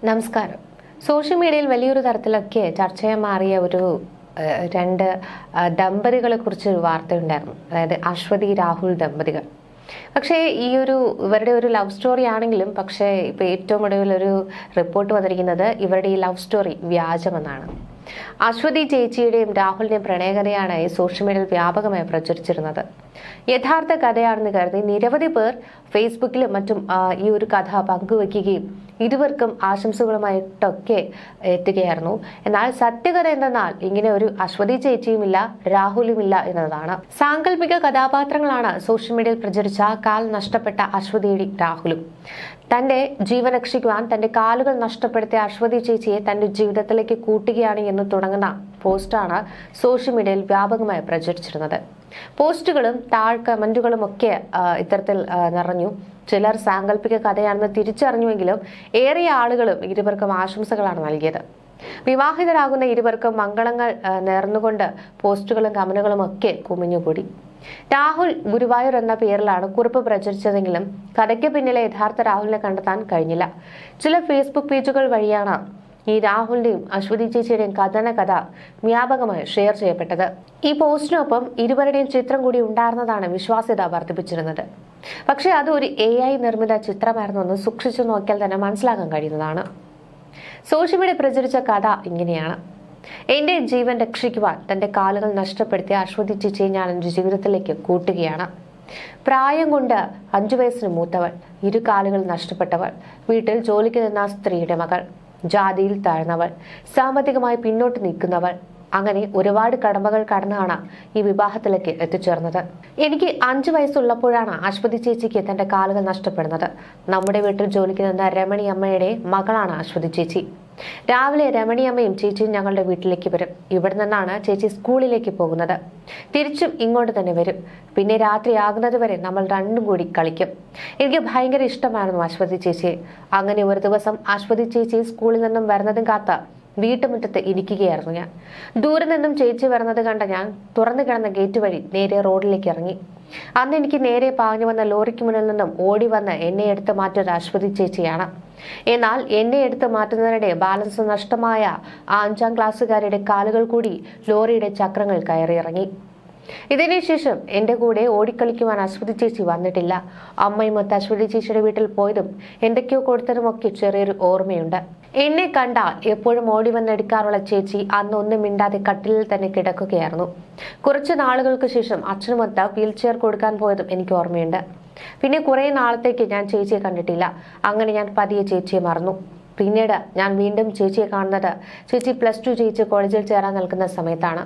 നമസ്കാരം. സോഷ്യൽ മീഡിയയിൽ വലിയൊരു തരത്തിലൊക്കെ ചർച്ചയായി മാറിയ രണ്ട് ദമ്പതികളെ കുറിച്ച് ഒരു വാർത്തയുണ്ടായിരുന്നു. അതായത് അശ്വതി രാഹുൽ ദമ്പതികൾ. പക്ഷേ ഇവരുടെ ഒരു ലവ് സ്റ്റോറി ആണെങ്കിലും പക്ഷേ ഇപ്പോൾ ഏറ്റവും ഒടുവിൽ ഒരു റിപ്പോർട്ട് വന്നിരിക്കുന്നത് ഇവരുടെ ഈ ലവ് സ്റ്റോറി വ്യാജമെന്നാണ്. അശ്വതി ചേച്ചിയുടെയും രാഹുലിന്റെയും പ്രണയകഥയാണ് ഈ സോഷ്യൽ മീഡിയയിൽ വ്യാപകമായി പ്രചരിച്ചിരുന്നത്. യഥാർത്ഥ കഥയാണെന്ന് കരുതി നിരവധി പേർ ഫേസ്ബുക്കിലും മറ്റും ഈ ഒരു കഥ പങ്കുവെക്കുകയും ഇരുവർക്കും ആശംസകളുമായിട്ടൊക്കെ എത്തുകയായിരുന്നു. എന്നാൽ സത്യകഥ എന്തെന്നാൽ ഇങ്ങനെ ഒരു അശ്വതി ചേച്ചിയുമില്ല രാഹുലുമില്ല എന്നതാണ്. സാങ്കല്പിക കഥാപാത്രങ്ങളാണ് സോഷ്യൽ മീഡിയയിൽ പ്രചരിച്ച കാൽ നഷ്ടപ്പെട്ട അശ്വതിയുടെ രാഹുലും. തന്റെ ജീവൻ രക്ഷിക്കുവാൻ തന്റെ കാലുകൾ നഷ്ടപ്പെടുത്തിയ അശ്വതി ചേച്ചിയെ തന്റെ ജീവിതത്തിലേക്ക് കൂട്ടുകയാണ് എന്ന് തുടങ്ങുന്ന പോസ്റ്റാണ് സോഷ്യൽ മീഡിയയിൽ വ്യാപകമായി പ്രചരിച്ചിരുന്നത്. പോസ്റ്റുകളും കമന്റുകളും ഒക്കെ ഇത്തരത്തിൽ നിറഞ്ഞു. ചിലർ സാങ്കല്പിക കഥയാണെന്ന് തിരിച്ചറിഞ്ഞുവെങ്കിലും ഏറെ ആളുകളും ഇരുവർക്കും ആശംസകളാണ് നൽകിയത്. വിവാഹിതരാകുന്ന ഇരുവർക്കും മംഗളങ്ങൾ നേർന്നുകൊണ്ട് പോസ്റ്റുകളും കമന്റുകളും ഒക്കെ കുമിഞ്ഞുകൂടി. രാഹുൽ ഗുരുവായൂർ എന്ന പേരിലാണ് കുറിപ്പ് പ്രചരിച്ചതെങ്കിലും കഥയ്ക്ക് പിന്നിലെ യഥാർത്ഥ രാഹുലിനെ കണ്ടെത്താൻ കഴിഞ്ഞില്ല. ചില ഫേസ്ബുക്ക് പേജുകൾ വഴിയാണ് ഈ രാഹുലിന്റെയും അശ്വതി ചേച്ചിയുടെയും കഥ വ്യാപകമായി ഷെയർ ചെയ്യപ്പെട്ടത്. ഈ പോസ്റ്റിനൊപ്പം ഇരുവരുടെയും ചിത്രം കൂടി ഉണ്ടായിരുന്നതാണ് വിശ്വാസ്യത വർദ്ധിപ്പിച്ചിരുന്നത്. പക്ഷെ അത് ഒരു AI നിർമ്മിത ചിത്രമായിരുന്നു എന്ന് സൂക്ഷിച്ചു നോക്കിയാൽ തന്നെ മനസ്സിലാക്കാൻ കഴിയുന്നതാണ്. സോഷ്യൽ മീഡിയ പ്രചരിച്ച കഥ ഇങ്ങനെയാണ്. എന്റെ ജീവൻ രക്ഷിക്കുവാൻ തന്റെ കാലുകൾ നഷ്ടപ്പെടുത്തിയ അശ്വതി ചേച്ചിയെ ഞാൻ എന്റെ ജീവിതത്തിലേക്ക് കൂട്ടുകയാണ്. പ്രായം കൊണ്ട് 5 വയസ്സിന് മൂത്തവൾ, 2 കാലുകൾ നഷ്ടപ്പെട്ടവൾ, വീട്ടിൽ ജോലിക്ക് നിന്ന സ്ത്രീയുടെ മകൾ, ജാതിയിൽ താഴ്ന്നവൾ, സാമ്പത്തികമായി പിന്നോട്ട് നിൽക്കുന്നവൾ, അങ്ങനെ ഒരുപാട് കടമ്പകൾ കടന്നാണ് ഈ വിവാഹത്തിലേക്ക് എത്തിച്ചേർന്നത്. എനിക്ക് 5 വയസ്സുള്ളപ്പോഴാണ് അശ്വതി ചേച്ചിക്ക് തന്റെ കാലുകൾ നഷ്ടപ്പെടുന്നത്. നമ്മുടെ വീട്ടിൽ ജോലിക്ക് നിന്ന രമണി അമ്മയുടെ മകളാണ് അശ്വതി ചേച്ചി. രാവിലെ രമണിയമ്മയും ചേച്ചിയും ഞങ്ങളുടെ വീട്ടിലേക്ക് വരും. ഇവിടെ നിന്നാണ് ചേച്ചി സ്കൂളിലേക്ക് പോകുന്നത്. തിരിച്ചും ഇങ്ങോട്ട് തന്നെ വരും. പിന്നെ രാത്രി ആകുന്നത് വരെ നമ്മൾ രണ്ടും കൂടി കളിക്കും. എനിക്ക് ഭയങ്കര ഇഷ്ടമായിരുന്നു അശ്വതി ചേച്ചിയെ. അങ്ങനെ ഒരു ദിവസം അശ്വതി ചേച്ചി സ്കൂളിൽ നിന്നും വരുന്നതും കാത്ത് വീട്ടുമുറ്റത്ത് ഇരിക്കുകയായിരുന്നു ഞാൻ. ദൂരെ നിന്നും ചേച്ചി വരുന്നത് കണ്ട ഞാൻ തുറന്നു കിടന്ന ഗേറ്റ് വഴി നേരെ റോഡിലേക്ക് ഇറങ്ങി. അന്ന് എനിക്ക് നേരെ പാഞ്ഞു വന്ന ലോറിക്ക് മുന്നിൽ നിന്നും ഓടി വന്ന് എന്നെ എടുത്ത് മാറ്റിയത് അശ്വതി ചേച്ചിയാണ്. എന്നാൽ എന്നെ എടുത്ത് മാറ്റുന്നതിനിടെ ബാലൻസ് നഷ്ടമായ 5ാം ക്ലാസ്സുകാരുടെ കാലുകൾ കൂടി ലോറിയുടെ ചക്രങ്ങൾ കയറിയിറങ്ങി. ഇതിനുശേഷം എന്റെ കൂടെ ഓടിക്കളിക്കുവാൻ അശ്വതി ചേച്ചി വന്നിട്ടില്ല. അമ്മയുമൊത്ത് അശ്വതി ചേച്ചിയുടെ വീട്ടിൽ പോയതും എന്തൊക്കെയോ കൊടുത്തതുമൊക്കെ ചെറിയൊരു ഓർമ്മയുണ്ട്. എന്നെ കണ്ടാൽ എപ്പോഴും ഓടി വന്നെടുക്കാറുള്ള ചേച്ചി അന്ന് ഒന്നും മിണ്ടാതെ കട്ടിലിൽ തന്നെ കിടക്കുകയായിരുന്നു. കുറച്ച് നാളുകൾക്ക് ശേഷം അച്ഛനുമൊത്ത് വീൽ ചെയർ കൊടുക്കാൻ പോയതും എനിക്ക് ഓർമ്മയുണ്ട്. പിന്നെ കുറെ നാളത്തേക്ക് ഞാൻ ചേച്ചിയെ കണ്ടിട്ടില്ല. അങ്ങനെ ഞാൻ പതിയെ ചേച്ചിയെ മറന്നു. പിന്നീട് ഞാൻ വീണ്ടും ചേച്ചിയെ കാണുന്നത് ചേച്ചി +2 ജയിച്ച് കോളേജിൽ ചേരാൻ നിൽക്കുന്ന സമയത്താണ്.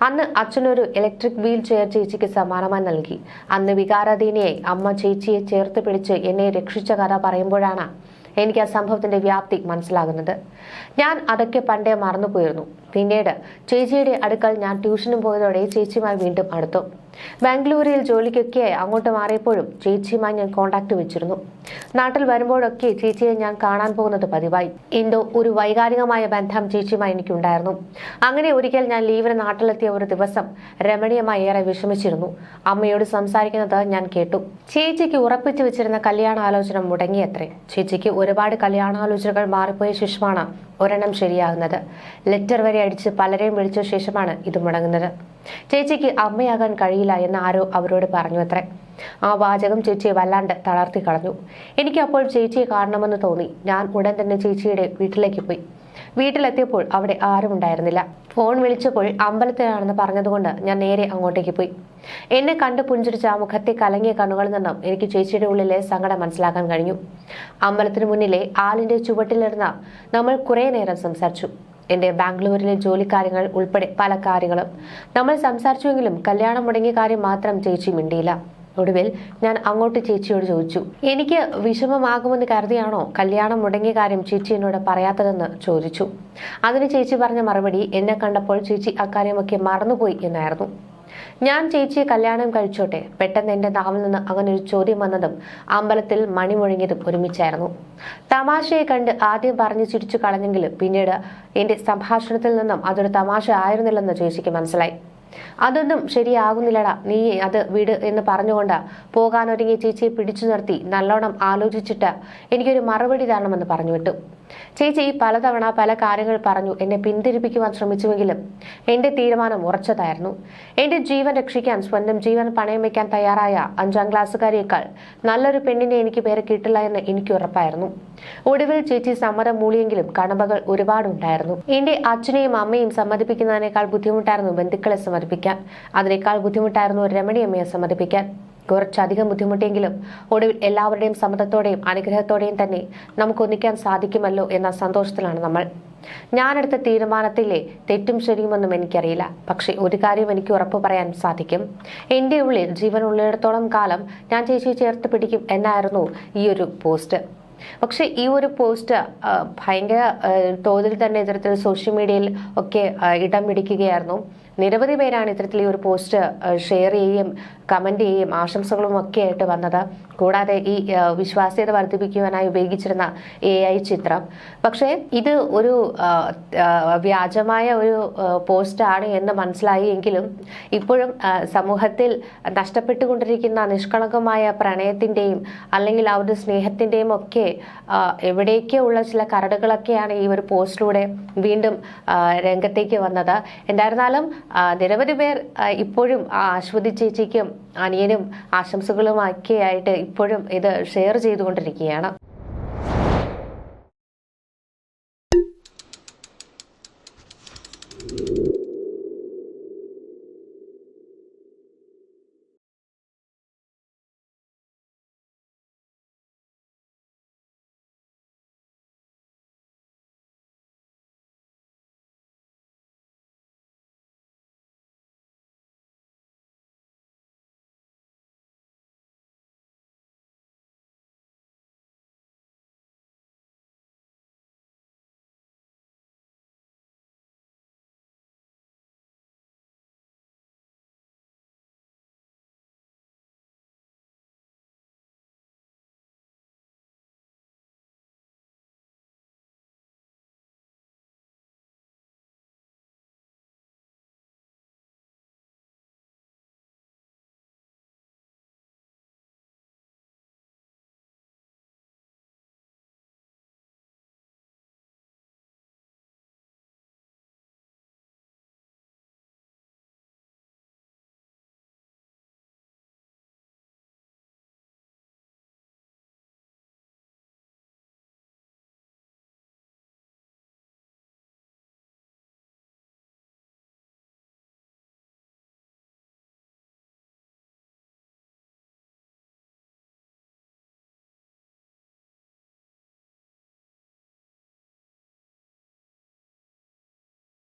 അന്ന് അച്ഛനൊരു ഇലക്ട്രിക് വീൽ ചെയർ ചേച്ചിക്ക് സമ്മാനമായി നൽകി. അന്ന് വികാരാധീനയായി അമ്മ ചേച്ചിയെ ചേർത്ത് പിടിച്ച് എന്നെ രക്ഷിച്ച കഥ പറയുമ്പോഴാണ് എനിക്ക് ആ സംഭവത്തിന്റെ വ്യാപ്തി മനസ്സിലാകുന്നത്. ഞാൻ അതൊക്കെ പണ്ടേ മറന്നുപോയിരുന്നു. പിന്നീട് ചേച്ചിയുടെ അടുക്കൽ ഞാൻ ട്യൂഷനും പോയതോടെ ചേച്ചിയുമായി വീണ്ടും അടുത്തു. ബാംഗ്ലൂരിൽ ജോലിക്കൊക്കെ അങ്ങോട്ട് മാറിയപ്പോഴും ചേച്ചിയുമായി ഞാൻ കോണ്ടാക്ട് വെച്ചിരുന്നു. നാട്ടിൽ വരുമ്പോഴൊക്കെ ചേച്ചിയെ ഞാൻ കാണാൻ പോകുന്നത് പതിവായി. എന്തോ ഒരു വൈകാരികമായ ബന്ധം ചേച്ചിയുമായി എനിക്കുണ്ടായിരുന്നു. അങ്ങനെ ഒരിക്കൽ ഞാൻ ലീവിന് നാട്ടിലെത്തിയ ഒരു ദിവസം രമണീയമായി ഏറെ വിഷമിച്ചിരുന്നു. അമ്മയോട് സംസാരിക്കുന്നത് ഞാൻ കേട്ടു. ചേച്ചിക്ക് ഉറപ്പിച്ചു വെച്ചിരുന്ന കല്യാണാലോചന മുടങ്ങിയത്രേ. ചേച്ചിക്ക് ഒരുപാട് കല്യാണാലോചനകൾ മാറിപ്പോയ ശേഷമാണ് ഒരെണ്ണം ശരിയാകുന്നത്. ലെറ്റർ വരെ അടിച്ച് പലരെയും വിളിച്ച ശേഷമാണ് ഇത് മുടങ്ങുന്നത്. ചേച്ചിക്ക് അമ്മയാകാൻ കഴിയില്ല എന്ന് ആരോ അവരോട് പറഞ്ഞു അത്രേ. ആ വാചകം ചേച്ചിയെ വല്ലാണ്ട് തളർത്തി കളഞ്ഞു. എനിക്ക് അപ്പോൾ ചേച്ചിയെ കാണണമെന്ന് തോന്നി. ഞാൻ ഉടൻ തന്നെ ചേച്ചിയുടെ വീട്ടിലേക്ക് പോയി. വീട്ടിലെത്തിയപ്പോൾ അവിടെ ആരും ഉണ്ടായിരുന്നില്ല. ഫോൺ വിളിച്ചപ്പോൾ അമ്പലത്തിലാണെന്ന് പറഞ്ഞതുകൊണ്ട് ഞാൻ നേരെ അങ്ങോട്ടേക്ക് പോയി. എന്നെ കണ്ട് പുഞ്ചിരിച്ച ആ മുഖത്തെ കലങ്ങിയ കണ്ണുകളിൽ നിന്നും എനിക്ക് ചേച്ചിയുടെ ഉള്ളിലെ സങ്കടം മനസ്സിലാക്കാൻ കഴിഞ്ഞു. അമ്പലത്തിന് മുന്നിലെ ആലിന്റെ ചുവട്ടിലിരുന്ന നമ്മൾ കുറെ നേരം സംസാരിച്ചു. എന്റെ ബാംഗ്ലൂരിലെ ജോലിക്കാര്യങ്ങൾ ഉൾപ്പെടെ പല കാര്യങ്ങളും നമ്മൾ സംസാരിച്ചുവെങ്കിലും കല്യാണം മുടങ്ങിയ കാര്യം മാത്രം ചേച്ചി മിണ്ടിയില്ല. ഒടുവിൽ ഞാൻ അങ്ങോട്ട് ചേച്ചിയോട് ചോദിച്ചു, എനിക്ക് വിഷമമാകുമെന്ന് കരുതിയാണോ കല്യാണം മുടങ്ങിയ കാര്യം ചേച്ചി എന്നോട് പറയാത്തതെന്ന് ചോദിച്ചു. അതിന് ചേച്ചി പറഞ്ഞ മറുപടി എന്നെ കണ്ടപ്പോൾ ചേച്ചി അക്കാര്യമൊക്കെ മറന്നുപോയി എന്നായിരുന്നു. ഞാൻ ചേച്ചിയെ കല്യാണം കഴിച്ചോട്ടെ. പെട്ടെന്ന് എന്റെ നാവിൽ നിന്ന് അങ്ങനെ ഒരു ചോദ്യം വന്നതും അമ്പലത്തിൽ മണി മുഴങ്ങിയതും ഒരുമിച്ചായിരുന്നു. തമാശയെ കണ്ട് ആദ്യം പറഞ്ഞു ചിരിച്ചു കളഞ്ഞെങ്കിലും പിന്നീട് എന്റെ സംഭാഷണത്തിൽ നിന്നും അതൊരു തമാശ ആയിരുന്നില്ലെന്ന് ചേച്ചിക്ക് മനസ്സിലായി. അതൊന്നും ശരിയാകുന്നില്ലടാ, നീ അത് വിട് എന്ന് പറഞ്ഞുകൊണ്ട് പോകാനൊരുങ്ങി ചേച്ചിയെ പിടിച്ചു നിർത്തി നല്ലോണം ആലോചിച്ചിട്ട് എനിക്കൊരു മറുപടി തരണമെന്ന് പറഞ്ഞു വിട്ടു. ചേച്ചി പലതവണ പല കാര്യങ്ങൾ പറഞ്ഞു എന്നെ പിന്തിരിപ്പിക്കുവാൻ ശ്രമിച്ചുവെങ്കിലും എന്റെ തീരുമാനം ഉറച്ചതായിരുന്നു. എന്റെ ജീവൻ രക്ഷിക്കാൻ സ്വന്തം ജീവൻ പണയം വെക്കാൻ തയ്യാറായ 5ാം ക്ലാസ്സുകാരിയേക്കാൾ നല്ലൊരു പെണ്ണിനെ എനിക്ക് പേരെ കിട്ടില്ല എന്ന് എനിക്ക് ഉറപ്പായിരുന്നു. ഒടുവിൽ ചേച്ചി സമ്മതം മൂളിയെങ്കിലും കടമ്പകൾ ഒരുപാടുണ്ടായിരുന്നു. എന്റെ അച്ഛനെയും അമ്മയും സമ്മതിപ്പിക്കുന്നതിനേക്കാൾ ബുദ്ധിമുട്ടായിരുന്നു ബന്ധുക്കളെ സമ്മതിപ്പിക്കാൻ. അതിനേക്കാൾ ബുദ്ധിമുട്ടായിരുന്നു രമണിയമ്മയെ സമ്മതിപ്പിക്കാൻ. കുറച്ചധികം ബുദ്ധിമുട്ടെങ്കിലും ഒടുവിൽ എല്ലാവരുടെയും സമ്മതത്തോടെയും അനുഗ്രഹത്തോടെയും തന്നെ നമുക്ക് ഒന്നിക്കാൻ സാധിക്കുമല്ലോ എന്ന സന്തോഷത്തിലാണ് നമ്മൾ. ഞാനെടുത്ത തീരുമാനത്തിലെ തെറ്റും ശരിയുമൊന്നും എനിക്കറിയില്ല. പക്ഷെ ഒരു കാര്യം എനിക്ക് ഉറപ്പ് പറയാൻ സാധിക്കും. എൻ്റെ ഉള്ളിൽ ജീവൻ ഉള്ളിടത്തോളം കാലം ഞാൻ ചേച്ചിയെ ചേർത്ത് പിടിക്കും എന്നായിരുന്നു ഈ ഒരു പോസ്റ്റ്. പക്ഷെ ഈ ഒരു പോസ്റ്റ് ഭയങ്കര തോതിൽ തന്നെ ഇത്തരത്തിൽ സോഷ്യൽ മീഡിയയിൽ ഒക്കെ ഇടം പിടിക്കുകയായിരുന്നു. നിരവധി പേരാണ് ഇത്തരത്തിൽ ഈ ഒരു പോസ്റ്റ് ഷെയർ ചെയ്യുകയും കമന്റ് ചെയ്യുകയും ആശംസകളും ഒക്കെ ആയിട്ട് വന്നത്. കൂടാതെ ഈ വിശ്വാസ്യത വർദ്ധിപ്പിക്കുവാനായി ഉപയോഗിച്ചിരുന്ന AI ചിത്രം. പക്ഷേ ഇത് ഒരു വ്യാജമായ ഒരു പോസ്റ്റാണ് എന്ന് മനസ്സിലായി എങ്കിലും ഇപ്പോഴും സമൂഹത്തിൽ നഷ്ടപ്പെട്ടുകൊണ്ടിരിക്കുന്ന നിഷ്കളങ്കമായ പ്രണയത്തിൻ്റെയും അല്ലെങ്കിൽ ആ ഒരു സ്നേഹത്തിൻ്റെയും ഒക്കെ എവിടേക്കോ ഉള്ള ചില കരടുകളൊക്കെയാണ് ഈ ഒരു പോസ്റ്റിലൂടെ വീണ്ടും രംഗത്തേക്ക് വന്നത്. എന്തായിരുന്നാലും നിരവധി പേർ ഇപ്പോഴും അശ്വതി ചേച്ചിക്കും അനിയനും ആശംസകളുമൊക്കെയായിട്ട് ഇപ്പോഴും ഇത് ഷെയർ ചെയ്തുകൊണ്ടിരിക്കുകയാണ്.